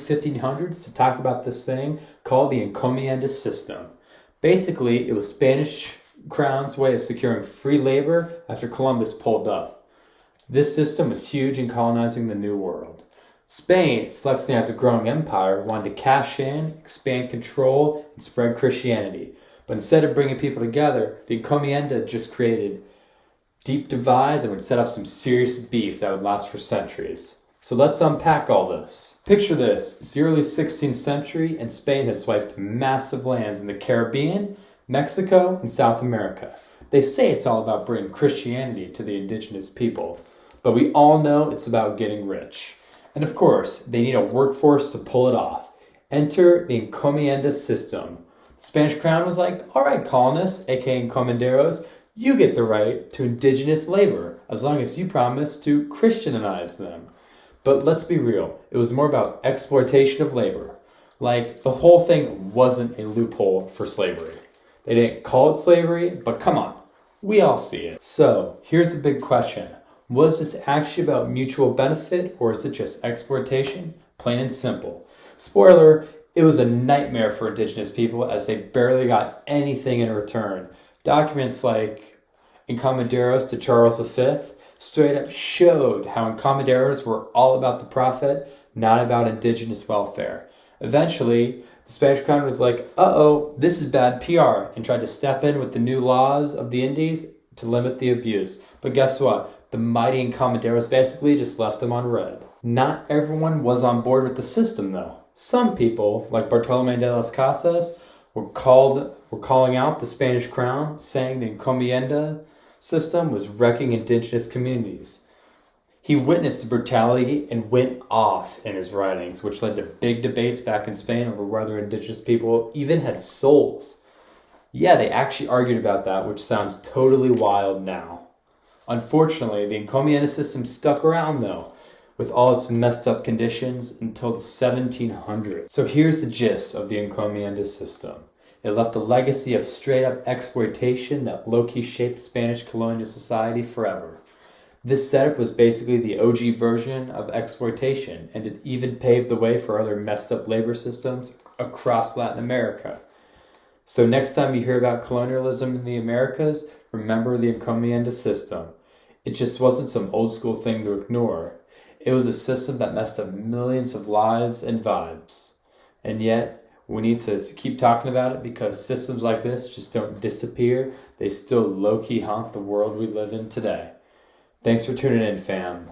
1500s to talk about this thing called the Encomienda system. Basically, it was Spanish Crown's way of securing free labor after Columbus pulled up. This system was huge in colonizing the New World. Spain, flexing as a growing empire, wanted to cash in, expand control, and spread Christianity. But instead of bringing people together, the Encomienda just created deep divides and would set up some serious beef that would last for centuries. So let's unpack all this. Picture this, it's the early 16th century and Spain has swiped massive lands in the Caribbean, Mexico, and South America. They say it's all about bringing Christianity to the indigenous people, but we all know it's about getting rich. And of course, they need a workforce to pull it off. Enter the Encomienda system. The Spanish crown was like, all right, colonists, aka encomenderos, you get the right to indigenous labor as long as you promise to Christianize them. But let's be real, it was more about exploitation of labor. Like, the whole thing wasn't a loophole for slavery. They didn't call it slavery, but come on, we all see it. So, here's the big question. Was this actually about mutual benefit, or is it just exploitation? Plain and simple. Spoiler, it was a nightmare for indigenous people as they barely got anything in return. Documents like Encomenderos to Charles V straight up showed how encomenderos were all about the profit, not about indigenous welfare. Eventually, the Spanish crown was like, uh-oh, this is bad PR, and tried to step in with the new laws of the Indies to limit the abuse. But guess what? The mighty encomenderos basically just left them on red. Not everyone was on board with the system, though. Some people, like Bartolomé de las Casas, were calling out the Spanish crown, saying the Encomienda system was wrecking indigenous communities. He witnessed the brutality and went off in his writings, which led to big debates back in Spain over whether indigenous people even had souls. Yeah, they actually argued about that, which sounds totally wild now. Unfortunately, the Encomienda system stuck around though, with all its messed up conditions until the 1700s. So here's the gist of the Encomienda system. It left a legacy of straight-up exploitation that low-key shaped Spanish colonial society forever. This setup was basically the OG version of exploitation, and it even paved the way for other messed-up labor systems across Latin America. So next time you hear about colonialism in the Americas, remember the Encomienda system. It just wasn't some old-school thing to ignore. It was a system that messed up millions of lives and vibes. And yet, we need to keep talking about it because systems like this just don't disappear. They still low-key haunt the world we live in today. Thanks for tuning in, fam.